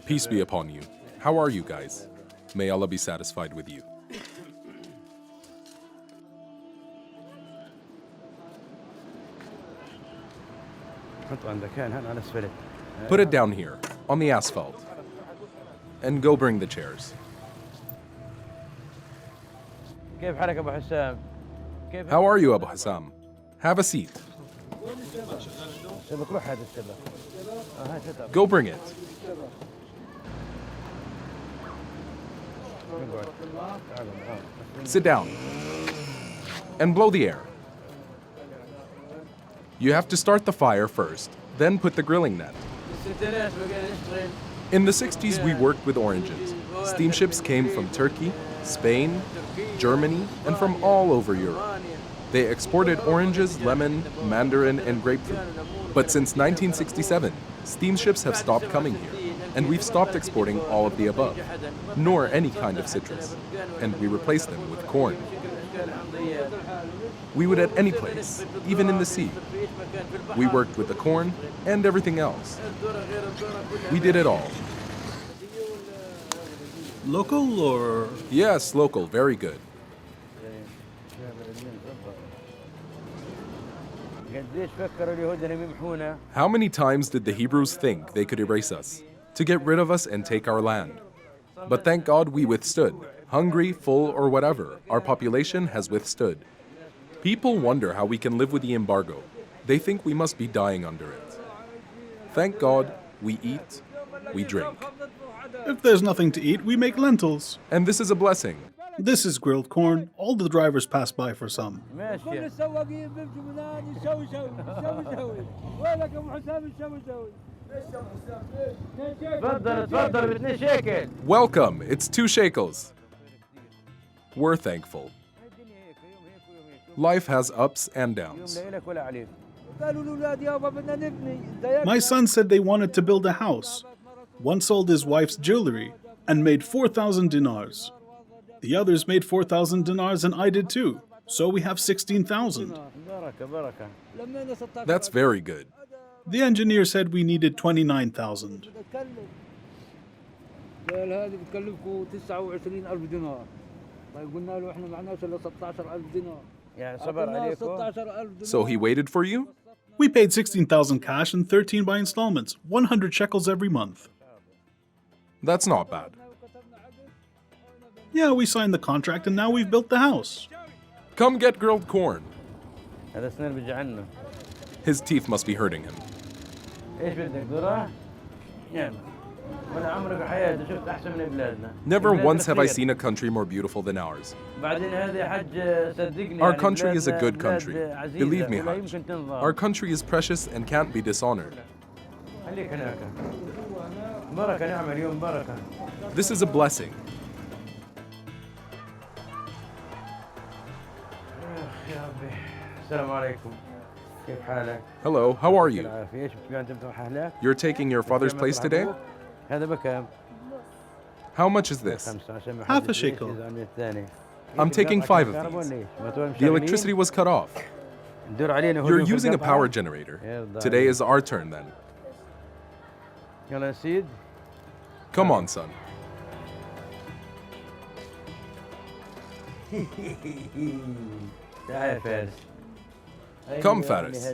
Peace be upon you. How are you guys? May Allah be satisfied with you. Put it down here, on the asphalt. And go bring the chairs. How are you, Abu Hassam? Have a seat. Go bring it. Sit down. And blow the air. You have to start the fire first, then put the grilling net. In the 60s, we worked with oranges. Steamships came from Turkey, Spain, Germany, and from all over Europe. They exported oranges, lemon, mandarin, and grapefruit. But since 1967, steamships have stopped coming here, and we've stopped exporting all of the above, nor any kind of citrus, and we replaced them with corn. We would at any place, even in the sea. We worked with the corn and everything else. We did it all. Local or? Yes, local, very good. How many times did the Hebrews think they could erase us, to get rid of us and take our land? But thank God we withstood. Hungry, full, or whatever, our population has withstood. People wonder how we can live with the embargo. They think we must be dying under it. Thank God, we eat, we drink. If there's nothing to eat, we make lentils. And this is a blessing. This is grilled corn. All the drivers pass by for some. Welcome, it's 2 shekels. We're thankful. Life has ups and downs. My son said they wanted to build a house. One sold his wife's jewelry and made 4,000 dinars. The others made 4,000 dinars and I did too. So we have 16,000. That's very good. The engineer said we needed 29,000. So he waited for you? We paid 16,000 cash and 13 by installments, 100 shekels every month. That's not bad. Yeah, we signed the contract and now we've built the house. Come get grilled corn. His teeth must be hurting him. Never once have I seen a country more beautiful than ours. Our country is a good country. Believe me, Hajj. Our country is precious and can't be dishonored. This is a blessing. Hello, how are you? You're taking your father's place today? How much is this? Half a shekel. I'm taking 5 of these. The electricity was cut off. You're using a power generator. Today is our turn then. Come on, son. Come, Faris.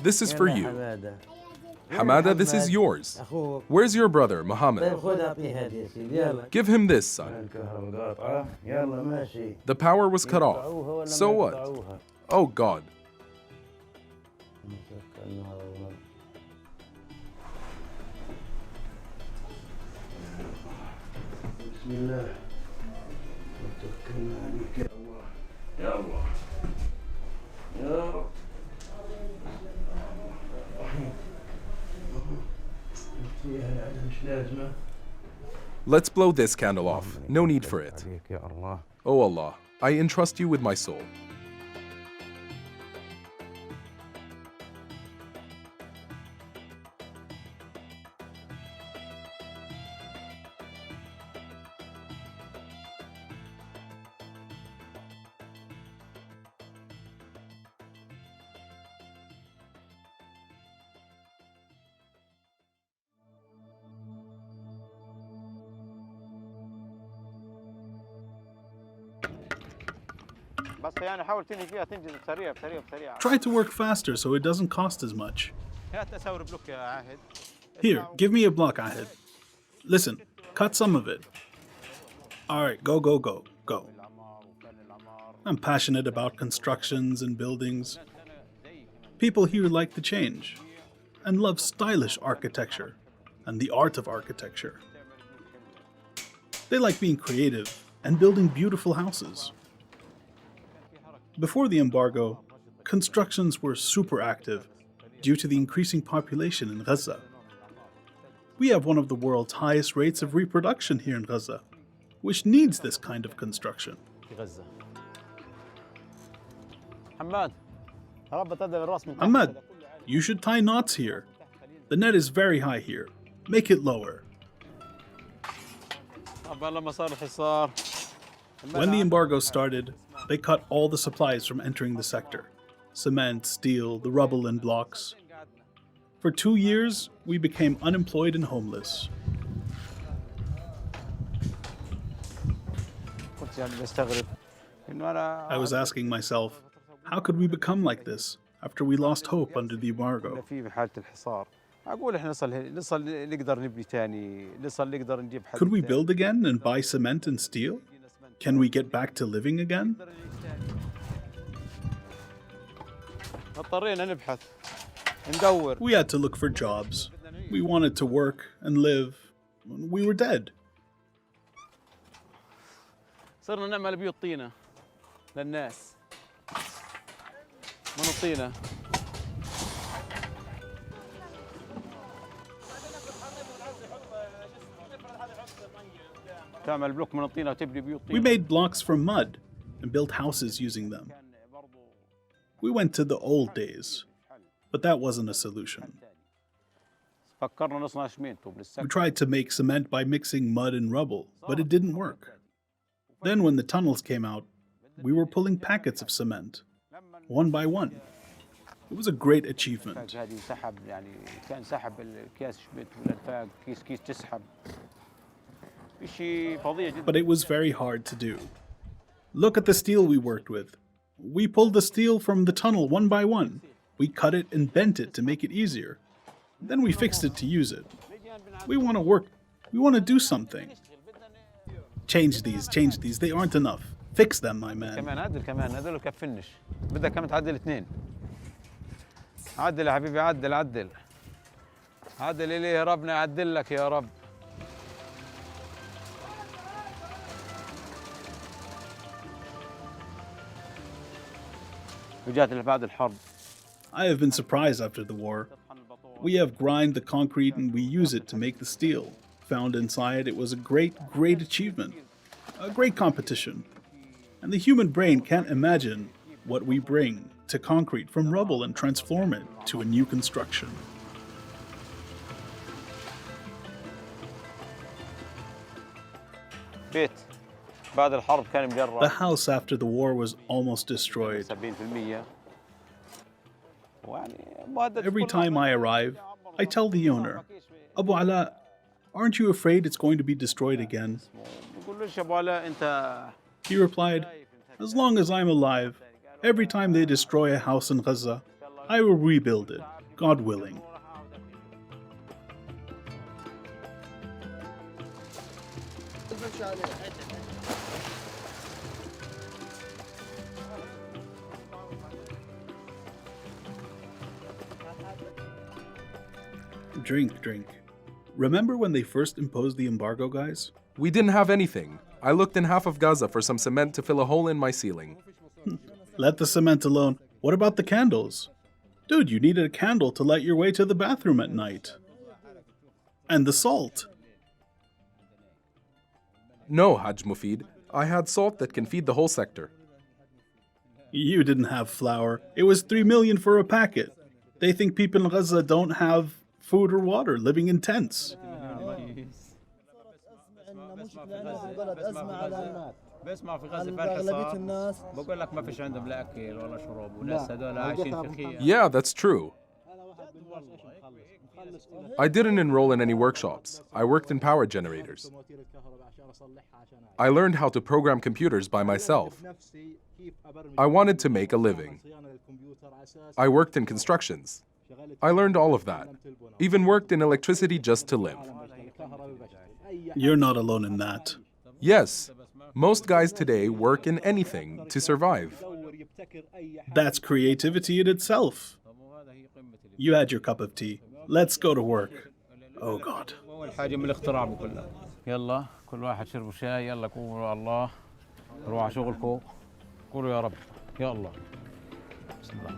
This is for you. Hamada, this is yours. Where's your brother, Muhammad? Give him this, son. The power was cut off. So what? Oh, God. Let's blow this candle off. No need for it. O Allah, I entrust you with my soul. بس يعني حاول تنهي فيها تنجز بسريع بسريع بسريع. Try to work faster so it doesn't cost as much. هات اساور بلوك يا عاهد. Here, give me a block, Ahid. Listen, cut some of it. Alright, go, go, go, go. I'm passionate about constructions and buildings. People here like the change and love stylish architecture and the art of architecture. They like being creative and building beautiful houses. Before the embargo, constructions were super active due to the increasing population in Gaza. We have one of the world's highest rates of reproduction here in Gaza, which needs this kind of construction. Ahmad, you should tie knots here. The net is very high here. Make it lower. When the embargo started, they cut all the supplies from entering the sector. Cement, steel, the rubble and blocks. For 2 years, we became unemployed and homeless. I was asking myself, how could we become like this after we lost hope under the embargo? Could we build again and buy cement and steel? Can we get back to living again? We had to look for jobs. We wanted to work and live. We were dead. صرنا نعمل بيوت طينة للناس من الطينة. تعمل بلوك من الطينة وتبني بيوت طينة. We made blocks from mud and built houses using them. We went to the old days, but that wasn't a solution. فكرنا نصنع شمينتو We بالسكر. tried to make cement by mixing mud and rubble, but it didn't work. Then when the tunnels came out, we were pulling packets of cement, one by one. It was a great achievement. هذه سحب يعني كان سحب الأكياس شمينتو والأنفاق كيس كيس تسحب. شيء فظيع جدا. But it was very hard to do. Look at the steel we worked with. We pulled the steel from the tunnel one by one. We cut it and bent it to make it easier. Then we fixed it to use it. We want to work. We want to do something. Change these. They aren't enough. Fix them, my man. كمان عدل كمان هذول كفنش. بدك كمان تعدل اثنين. عدل يا حبيبي عدل عدل. عدل إليه يا ربنا يعدل لك يا رب. وجات اللي بعد الحرب. I have been surprised after the war. We have grind the concrete and we use it to make the steel. Found inside, it was a great, great achievement. A great competition. And the human brain can't imagine what we bring to concrete from rubble and transform it to a new construction. بيت بعد الحرب كان مجرد. The house after the war was almost destroyed. 70%. Every time I arrive, I tell the owner, Abu Ala, aren't you afraid it's going to be destroyed again? He replied, as long as I'm alive, every time they destroy a house in Gaza, I will rebuild it, God willing. Drink. Remember when they first imposed the embargo, guys? We didn't have anything. I looked in half of Gaza for some cement to fill a hole in my ceiling. Let the cement alone. What about the candles? Dude, you needed a candle to light your way to the bathroom at night. And the salt. No, Hajj Mufid. I had salt that can feed the whole sector. You didn't have flour. It was 3 million for a packet. They think people in Gaza don't have food or water, living in tents. بسمع في غزة فرح صار بقول لك ما فيش عندهم لا اكل ولا شرب وناس هذول عايشين في خيام. Yeah, that's true. I didn't enroll in any workshops. I worked in power generators. I learned how to program computers by myself. I wanted to make a living. I worked in constructions. I learned all of that. Even worked in electricity just to live. You're not alone in that. Yes, most guys today work in anything to survive. That's creativity in itself. You had your cup of tea. Let's go to work. Oh God. أول حاجة من الاختراع بكلها. يلا كل واحد شربوا شاي يلا قوموا يا الله روحوا على شغلكم قولوا يا رب يا الله. بسم الله.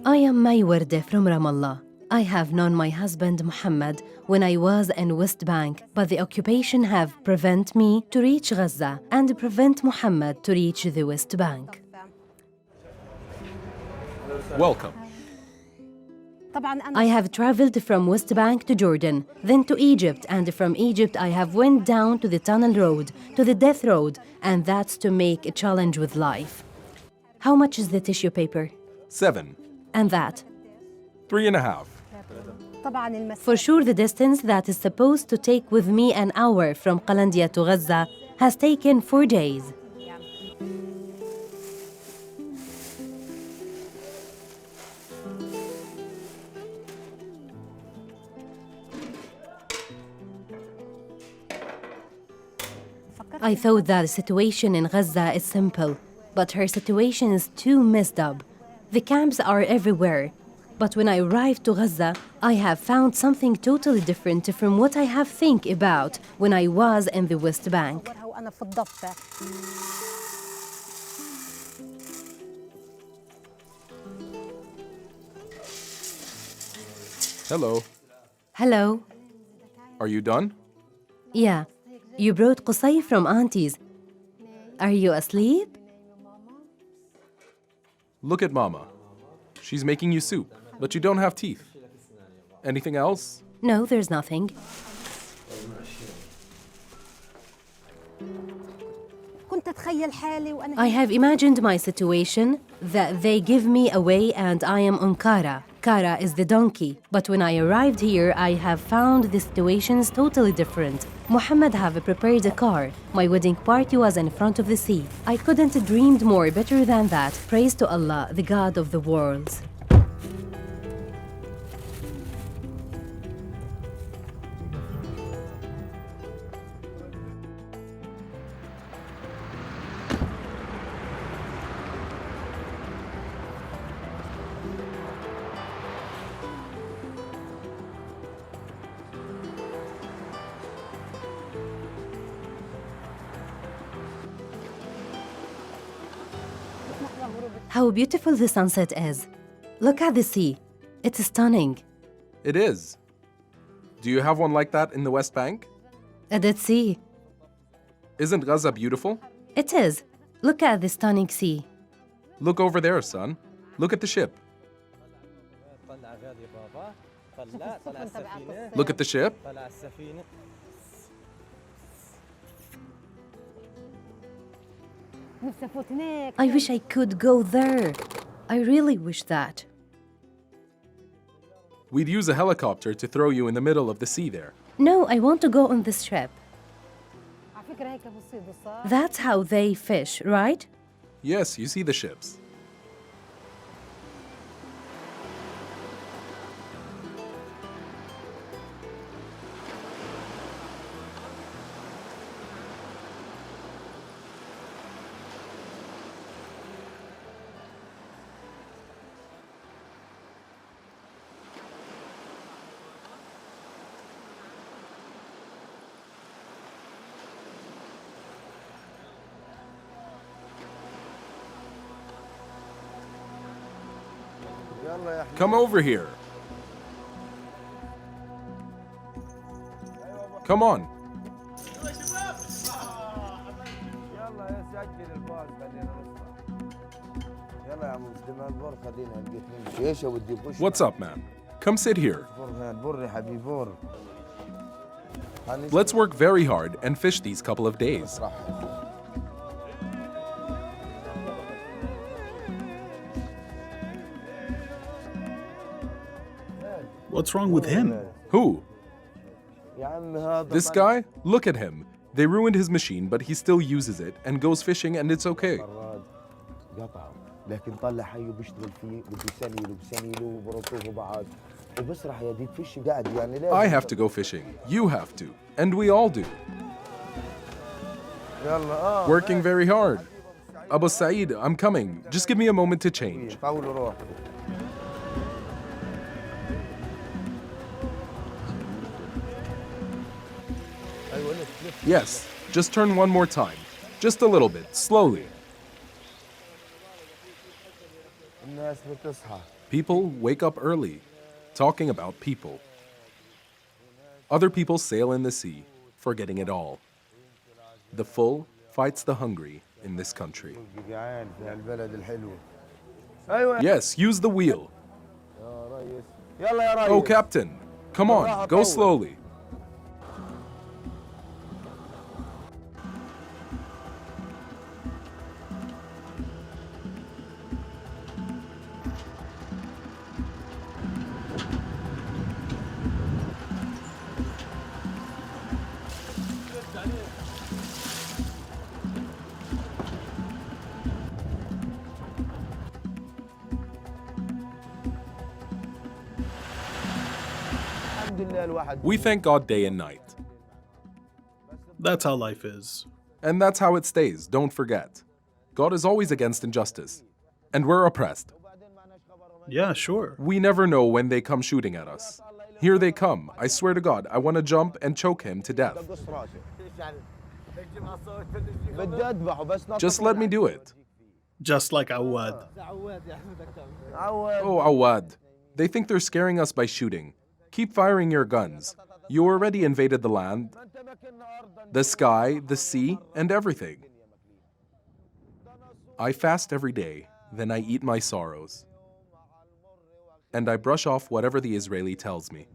I am Maywerde from Ramallah. I have known my husband Muhammad when I was in West Bank, but the occupation have prevent me to reach Gaza and prevent Muhammad to reach the West Bank. Welcome. I have traveled from West Bank to Jordan, then to Egypt, and from Egypt I have went down to the tunnel road, to the death road, and that's to make a challenge with life. How much is the tissue paper? 7. And that? 3.5. For sure the distance that is supposed to take with me an hour from Qalandia to Gaza has taken 4 days. I thought that the situation in Gaza is simple, but her situation is too messed up. The camps are everywhere. But when I arrived to Gaza, I have found something totally different from what I have think about when I was in the West Bank. Hello. Hello. Are you done? Yeah, you brought Qusay from Auntie's. Are you asleep? Look at Mama. She's making you soup, but you don't have teeth. Anything else? No, there's nothing. I have imagined my situation that they give me away and I am on Kara. Kara is the donkey. But when I arrived here, I have found the situation is totally different. Muhammad have prepared a car. My wedding party was in front of the sea. I couldn't dreamed more better than that. Praise to Allah, the God of the worlds. How beautiful the sunset is. Look at the sea. It's stunning. It is. Do you have one like that in the West Bank? A dead sea. Isn't Gaza beautiful? It is. Look at the stunning sea. Look over there, son. Look at the ship. Look at the ship. I wish I could go there. I really wish that. We'd use a helicopter to throw you in the middle of the sea there. No, I want to go on this trip. That's how they fish, right? Yes, you see the ships. Come over here. Come on. What's up, man? Come sit here. Let's work very hard and fish these couple of days. What's wrong with him? Who? This guy? Look at him. They ruined his machine, but he still uses it and goes fishing, and it's okay. I have to go fishing. You have to. And we all do. Working very hard. Abu Saeed, I'm coming. Just give me a moment to change. Yes, just turn one more time. Just a little bit, slowly. People wake up early, talking about people. Other people sail in the sea, forgetting it all. The full fights the hungry in this country. Yes, use the wheel. Oh, Captain, come on, go slowly. We thank God day and night. That's how life is. And that's how it stays, don't forget. God is always against injustice. And we're oppressed. Yeah, sure. We never know when they come shooting at us. Here they come. I swear to God, I want to jump and choke him to death. Just let me do it. Just like Awad. Oh, Awad. They think they're scaring us by shooting. Keep firing your guns. You already invaded the land, the sky, the sea, and everything. I fast every day, then I eat my sorrows. And I brush off whatever the Israeli tells me.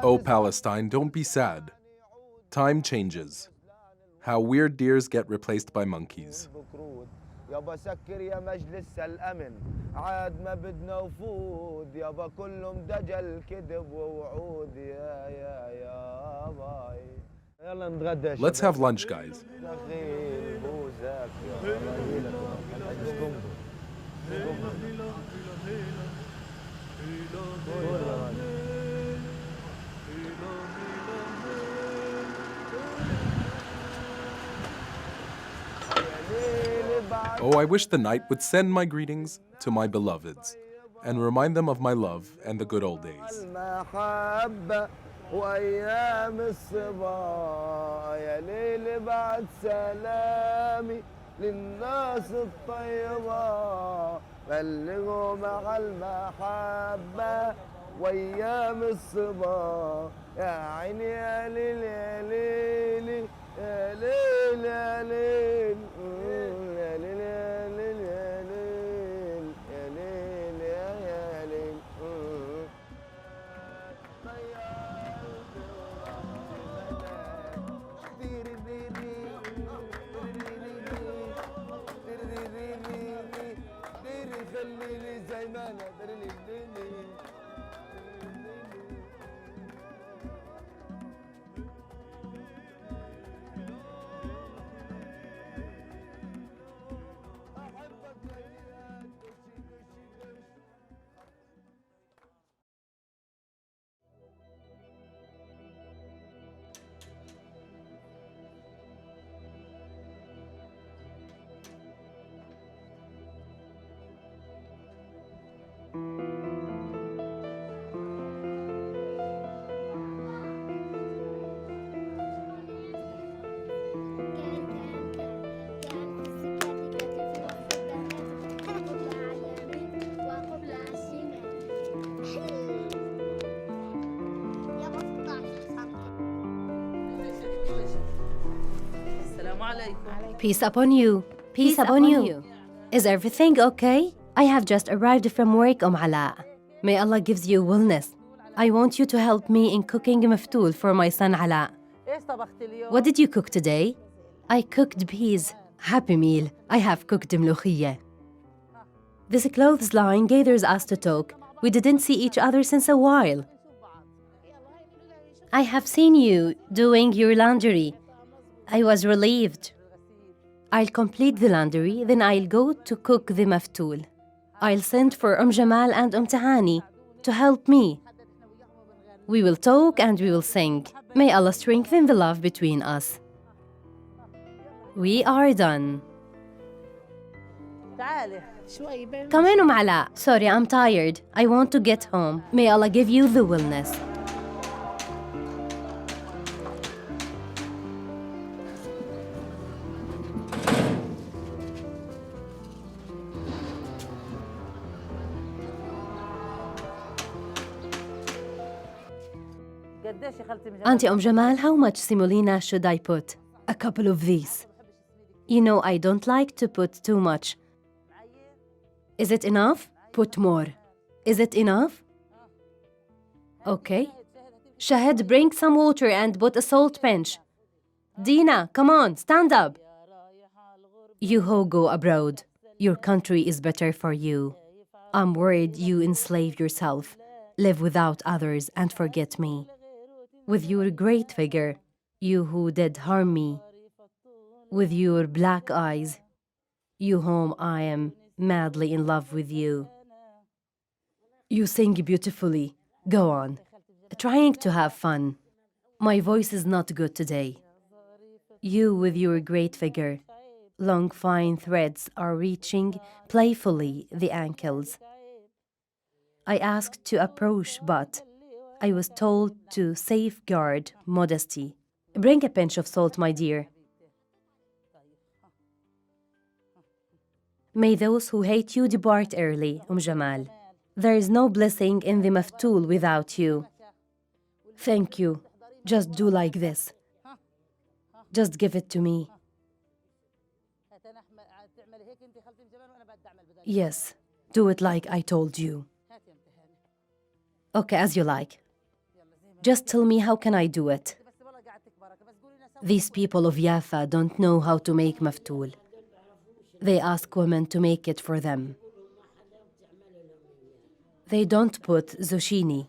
Oh, Palestine, don't be sad. Time changes. How weird deers get replaced by monkeys. يابا سكر يا مجلس الأمن عاد ما بدنا وفود يابا كلهم دجل كذب ووعود يا باي يلا نتغدى. Let's have lunch, guys. Oh, I wish the night would send my greetings to my beloveds and remind them of my love and the good old days. وأيام الصبا يا ليل بعد سلامي للناس الطيبة بلغوا مع المحبة وأيام الصبا يا عيني يا ليل يا ليل يا ليل يا ليل يا ليل يا ليل يا ليل يا ليل يا ليل Peace upon you. Peace upon you. Is everything okay? I have just arrived from work, Ala. May Allah gives you wellness. I want you to help me in cooking maftool for my son Ala. What did you cook today? I cooked peas. Happy meal. I have cooked ملوخية. This clothesline gathers us to talk. We didn't see each other since a while. I have seen you doing your laundry. I was relieved. I'll complete the laundry, then I'll go to cook the maftool. I'll send for Jamal and Tahani to help me. We will talk and we will sing. May Allah strengthen the love between us. We are done. Come in, Ala. Sorry, I'm tired. I want to get home. May Allah give you the wellness. Auntie Jamal, how much semolina should I put? A couple of these. You know, I don't like to put too much. Is it enough? Put more. Is it enough? Okay. Shahid, bring some water and put a salt pinch. Dina, come on, stand up. You who go abroad, your country is better for you. I'm worried you enslave yourself, live without others and forget me. With your great figure, you who did harm me. With your black eyes, you whom I am madly in love with you. You sing beautifully. Go on. Trying to have fun. My voice is not good today. You with your great figure. Long fine threads are reaching playfully the ankles. I asked to approach, but I was told to safeguard modesty. Bring a pinch of salt, my dear. May those who hate you depart early, Jamal. There is no blessing in the maftool without you. Thank you. Just do like this. Just give it to me. Yes, do it like I told you. Okay, as you like. Just tell me, how can I do it? These people of Jaffa don't know how to make maftool. They ask women to make it for them. They don't put zucchini.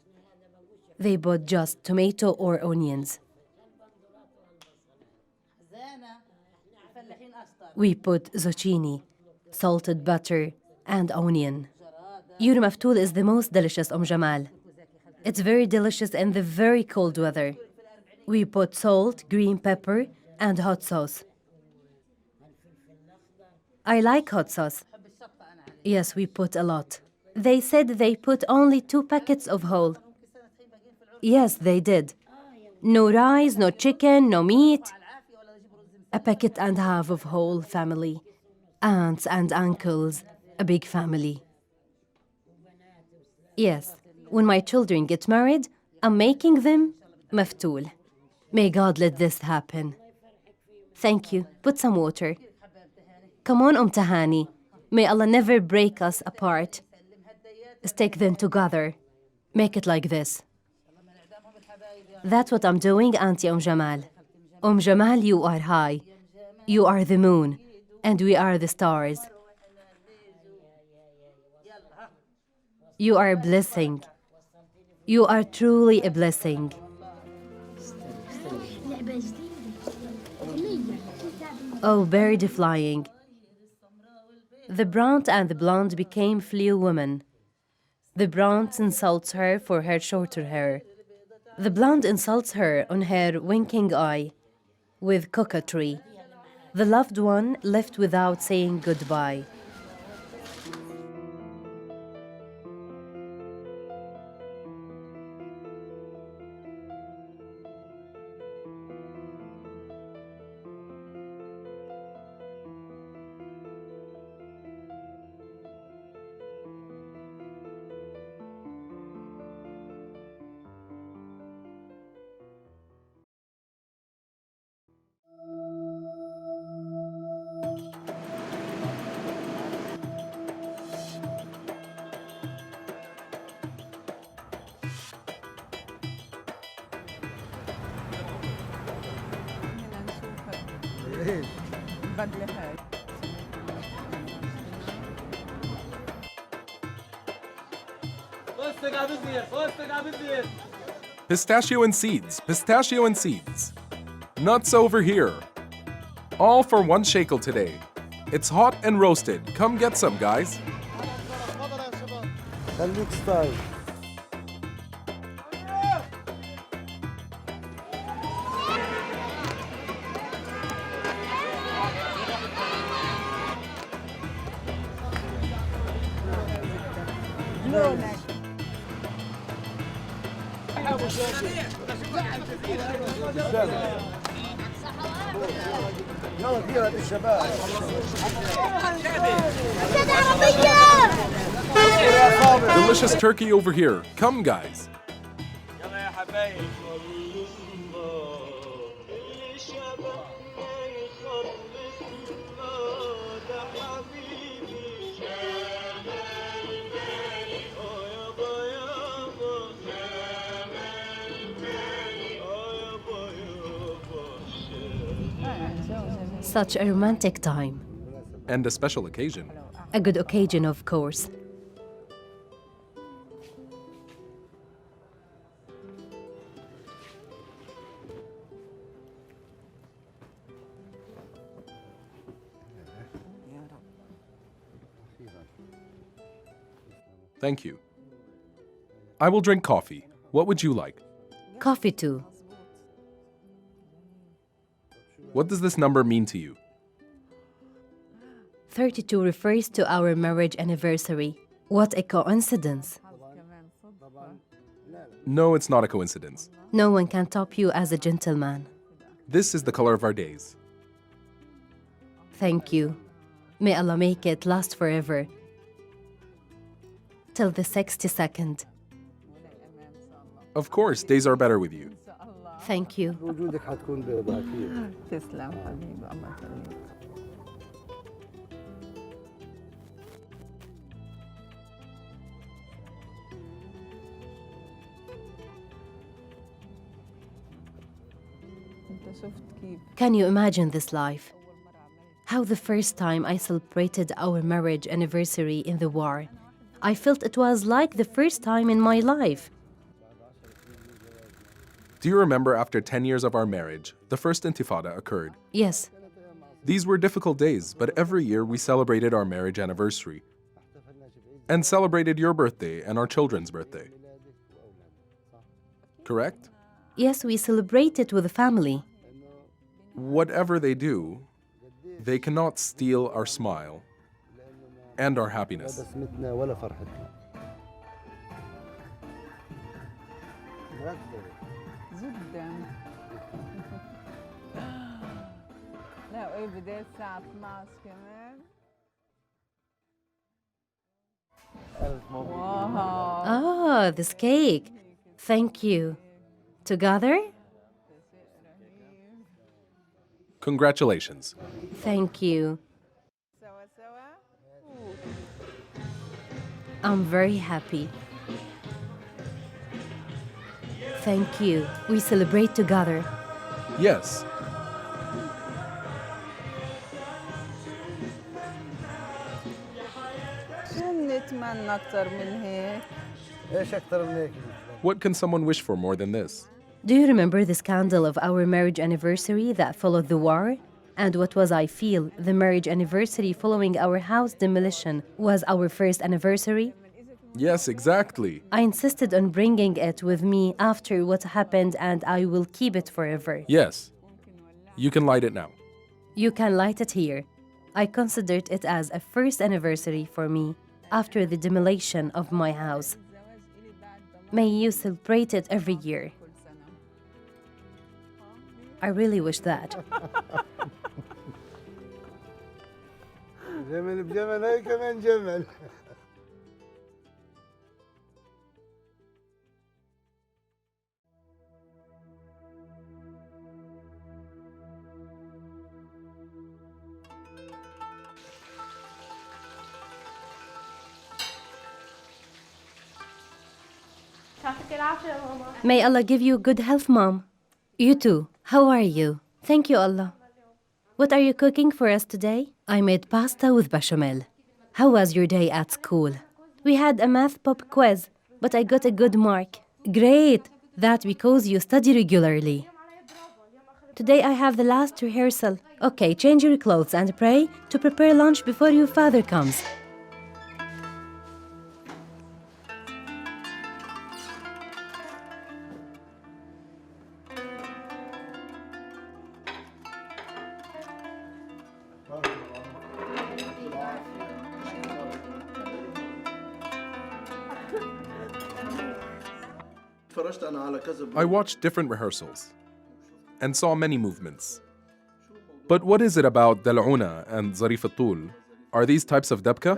They put just tomato or onions. We put zucchini, salted butter, and onion. Your maftool is the most delicious, Jamal. It's very delicious in the very cold weather. We put salt, green pepper, and hot sauce. I like hot sauce. Yes, we put a lot. They said they put only 2 packets of whole. Yes, they did. No rice, no chicken, no meat. A packet and a half of whole family. Aunts and uncles, a big family. Yes, when my children get married, I'm making them maftool. May God let this happen. Thank you. Put some water. Come on, Tahani. May Allah never break us apart. Stick them together. Make it like this. That's what I'm doing, Auntie Jamal. Jamal, you are high. You are the moon, and we are the stars. You are a blessing. You are truly a blessing. Oh, bird flying. The brant and the blonde became flew women. The brant insults her for her shorter hair. The blonde insults her on her winking eye with coquetry. The loved one left without saying goodbye. Pistachio and seeds, pistachio and seeds. Nuts over here. All for 1 shekel today. It's hot and roasted. Come get some, guys. خليك ستايل. يلا كبيرة الشباب. Delicious turkey over here. Come, guys. Such a romantic time. And a special occasion. A good occasion, of course. Thank you. I will drink coffee. What would you like? Coffee too. What does this number mean to you? 32 refers to our marriage anniversary. What a coincidence. No, it's not a coincidence. No one can top you as a gentleman. This is the color of our days. Thank you. May Allah make it last forever. Till the 62nd. Of course, days are better with you. Thank you. وجودك حتكون بيضاء أكيد. تسلم حبيبي الله يخليك. انت شفت كيف Can you imagine this life? How the first time I celebrated our marriage anniversary in the war, I felt it was like the first time in my life. Do you remember after 10 years of our marriage, the first intifada occurred? Yes, These were difficult days, but every year we celebrated our marriage anniversary and celebrated your birthday and our children's birthday. Correct? yes, we celebrated with the family. Whatever they do, they cannot steal our smile and our happiness. بسمتنا ولا فرحتنا. جدا. لا وايه بداية الساعة 12 كمان. واو. Ah, this cake. Thank you. Together? Congratulations. Thank you. سوا سوا. I'm very happy. Thank you. We celebrate together. Yes, شو بنتمنى أكتر من هيك؟ ايش اكثر من هيك؟ What can someone wish for more than this? Do you remember the scandal of our marriage anniversary that followed the war? And what was I feel? The marriage anniversary following our house demolition was our first anniversary? Yes, exactly. I insisted on bringing it with me after what happened, and I will keep it forever. Yes. You can light it now. You can light it here. I considered it as a first anniversary for me after the demolition of my house. May you celebrate it every year. I really wish that. جمل بجمل هاي كمان جمل. May Allah give you good health, Mom. You too. How are you? Thank you, Allah. What are you cooking for us today? I made pasta with bechamel. How was your day at school? We had a math pop quiz, but I got a good mark. Great! That's because you study regularly. Today I have the last rehearsal. Okay, change your clothes and pray to prepare lunch before your father comes. I watched different rehearsals and saw many movements. But what is it about Dal'una and Zarif al-Tul? Are these types of dabka?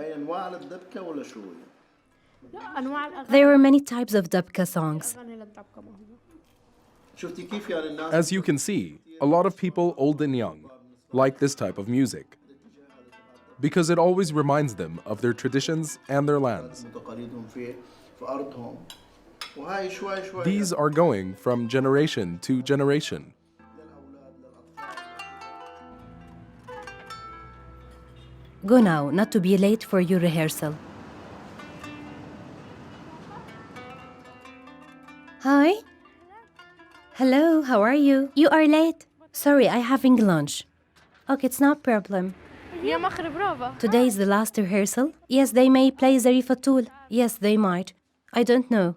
There were many types of dabka songs. As you can see, a lot of people, old and young, like this type of music because it always reminds them of their traditions and their lands. These are going from generation to generation. Go now, not to be late for your rehearsal. Hi. Hello, how are you? You are late. Sorry, I'm having lunch. Okay, it's not a problem. Today is the last rehearsal. Yes, they may play Zarif al-Tul. Yes, they might. I don't know.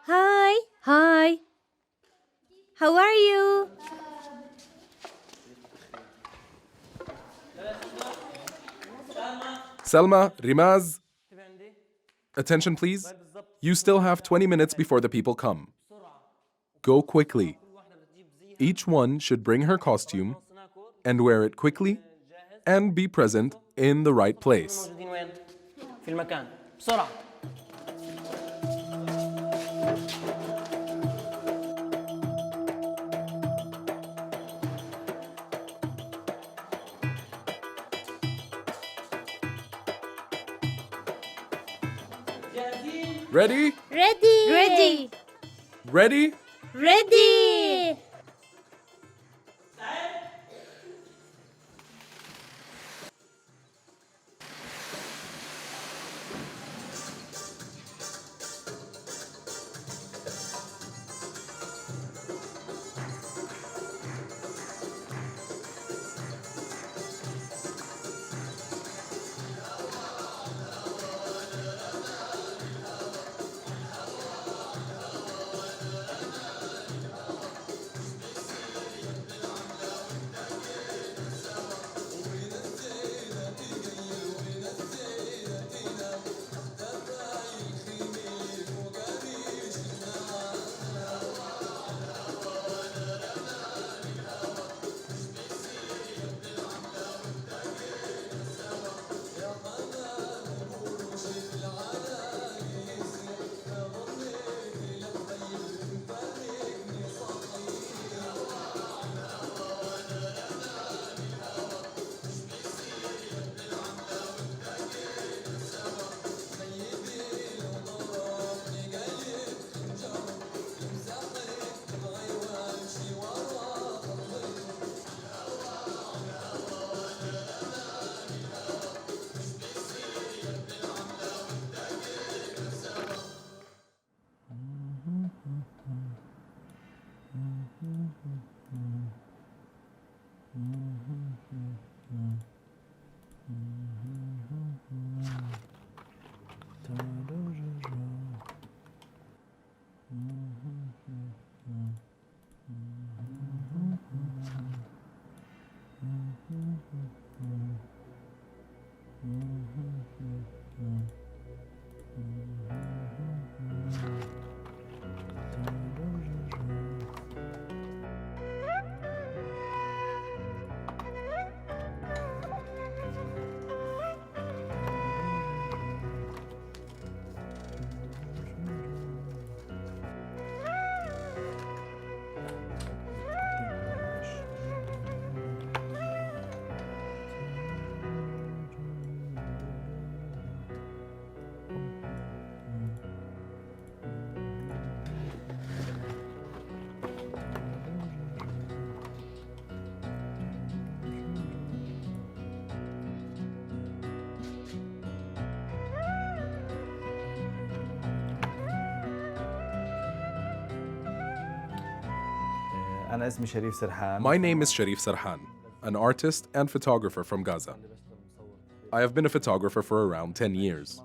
Hi. Hi. How are you? Selma, Rimaz, attention please. You still have 20 minutes before the people come. Go quickly. Each one should bring her costume and wear it quickly and be present in the right place. Ready? Ready! Ready. Ready? Ready! أنا اسمي شريف سرحان. My name is Sharif Sarhan, an artist and photographer from Gaza. I have been a photographer for around 10 years.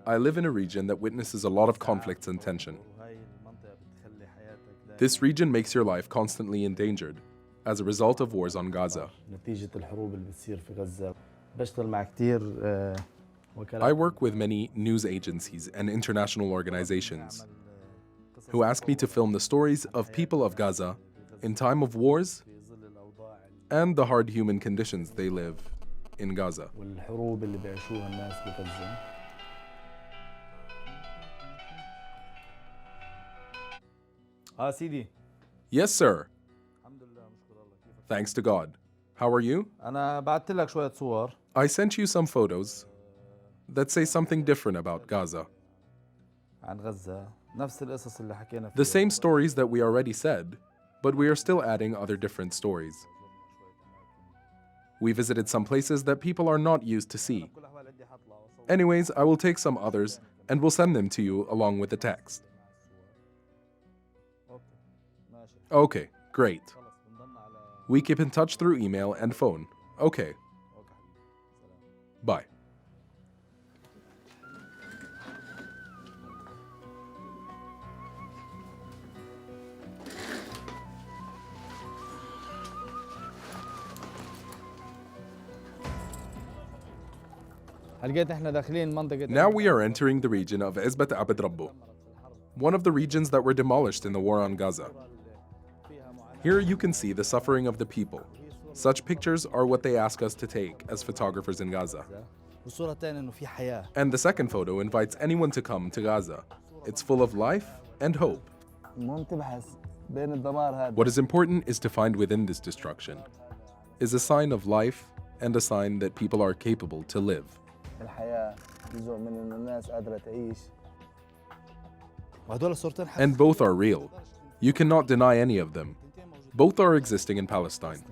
I live in a region that witnesses a lot of conflicts and tension. This region makes your life constantly endangered as a result of wars on Gaza. نتيجة الحروب اللي بتصير في غزة. بشتغل مع كتير I work with many news agencies and international organizations who ask me to film the stories of people of Gaza in time of wars and the hard human conditions they live in Gaza. والحروب اللي بيعيشوها الناس بغزة. سيدي. Yes, sir. Thanks to God. How are you? أنا بعت لك شوية صور. I sent you some photos that say something different about Gaza. عن غزة. نفس القصص اللي حكينا فيها. The same stories that we already said, but we are still adding other different stories. We visited some places that people are not used to see. Anyways, I will take some others and will send them to you along with the text. Okay, great. We keep in touch through email and phone. Okay. Bye. Now we are entering the region of Ezbat Abed Rabbo, one of the regions that were demolished in the war on Gaza. Here you can see the suffering of the people. Such pictures are what they ask us to take as photographers in Gaza. And the second photo invites anyone to come to Gaza. It's full of life and hope. What is important is to find within this destruction is a sign of life and a sign that people are capable to live. And both are real. You cannot deny any of them. Both are existing in Palestine.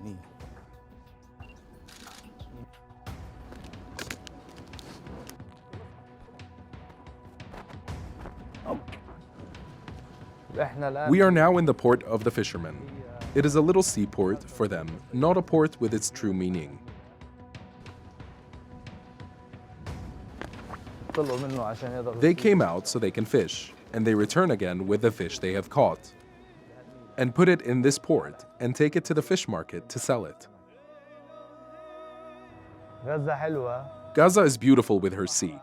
We are now in the port of the fishermen. It is a little seaport for them, not a port with its true meaning. They came out so they can fish, and they return again with the fish they have caught, and put it in this port and take it to the fish market to sell it. Gaza is beautiful with her sea.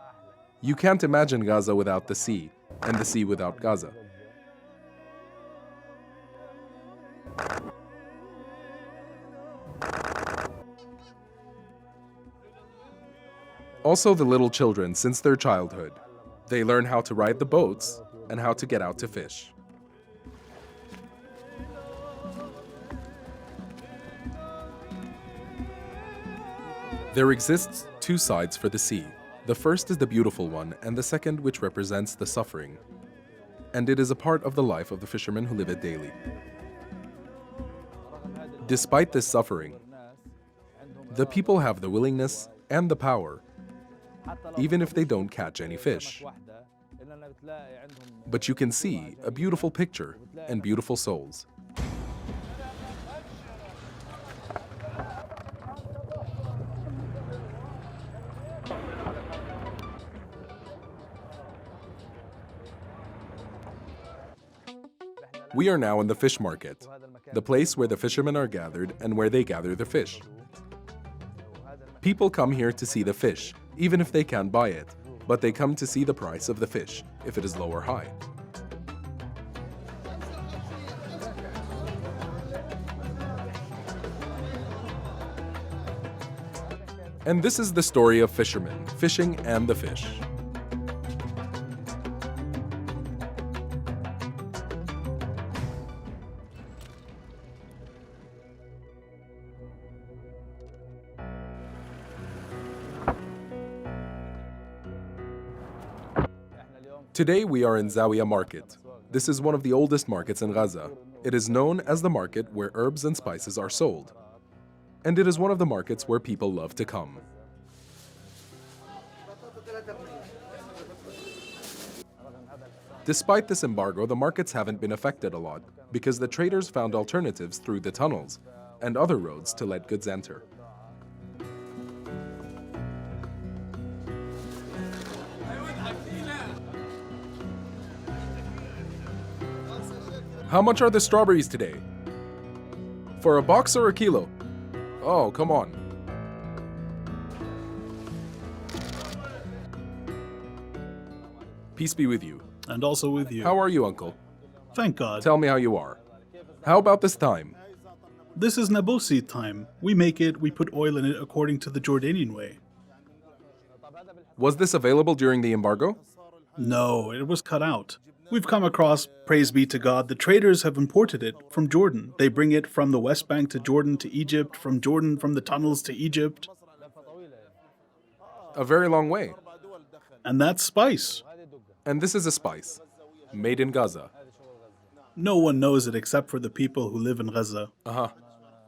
You can't imagine Gaza without the sea, and the sea without Gaza. Also the little children, since their childhood. They learn how to ride the boats and how to get out to fish. There exists two sides for the sea. The first is the beautiful one, and the second which represents the suffering. And it is a part of the life of the fishermen who live it daily. Despite this suffering, the people have the willingness and the power, even if they don't catch any fish. But you can see a beautiful picture and beautiful souls. We are now in the fish market, the place where the fishermen are gathered and where they gather the fish. People come here to see the fish, even if they can't buy it, but they come to see the price of the fish, if it is low or high. And this is the story of fishermen, fishing and the fish. Today we are in Zawiya Market. This is one of the oldest markets in Gaza. It is known as the market where herbs and spices are sold. And it is one of the markets where people love to come. Despite this embargo, the markets haven't been affected a lot because the traders found alternatives through the tunnels and other roads to let goods enter. How much are the strawberries today? For a box or a kilo? Oh, come on. Peace be with you. And also with you. How are you, uncle? Thank God. Tell me how you are. How about this time? This is Nabosi time. We make it, we put oil in it according to the Jordanian way. Was this available during the embargo? No, it was cut out. We've come across, praise be to God, the traders have imported it from Jordan. They bring it from the West Bank to Jordan to Egypt, from Jordan from the tunnels to Egypt. A very long way. And that's spice. And this is a spice, made in Gaza. No one knows it except for the people who live in Gaza. Uh-huh.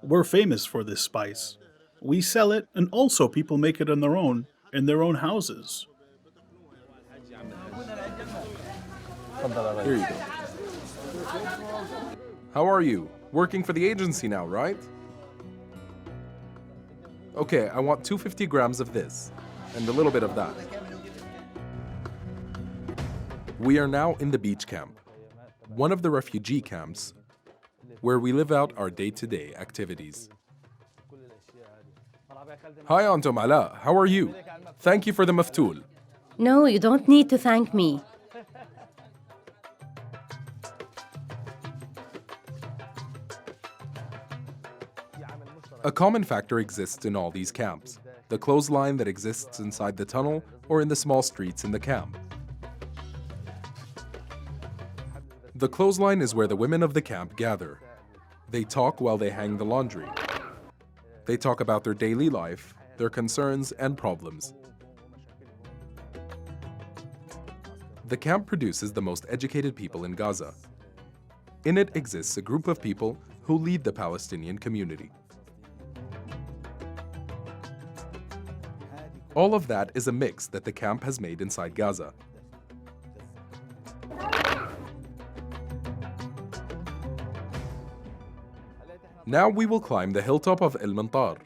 We're famous for this spice. We sell it, and also people make it on their own, in their own houses. Here you go. How are you? Working for the agency now, right? Okay, I want 250 grams of this, and a little bit of that. We are now in the beach camp, one of the refugee camps, where we live out our day-to-day activities. Hi, Antum Ala. How are you? Thank you for the maftool. No, you don't need to thank me. A common factor exists in all these camps, the clothesline that exists inside the tunnel or in the small streets in the camp. The clothesline is where the women of the camp gather. They talk while they hang the laundry. They talk about their daily life, their concerns and problems. The camp produces the most educated people in Gaza. In it exists a group of people who lead the Palestinian community. All of that is a mix that the camp has made inside Gaza. Now we will climb the hilltop of El Mantar.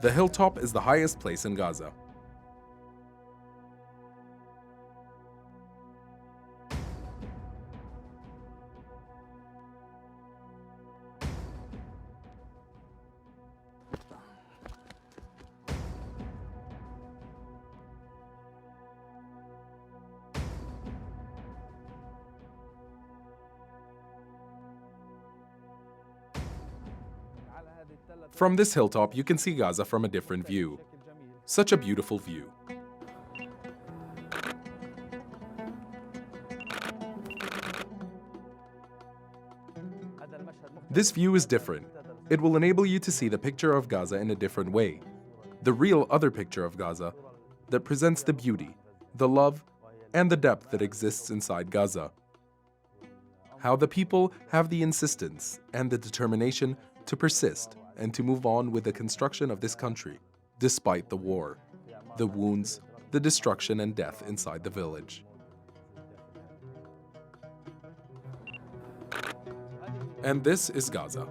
The hilltop is the highest place in Gaza. From this hilltop, you can see Gaza from a different view. Such a beautiful view. This view is different. It will enable you to see the picture of Gaza in a different way. The real other picture of Gaza that presents the beauty, the love, and the depth that exists inside Gaza. How the people have the insistence and the determination to persist and to move on with the construction of this country, despite the war, the wounds, the destruction and death inside the village. And this is Gaza.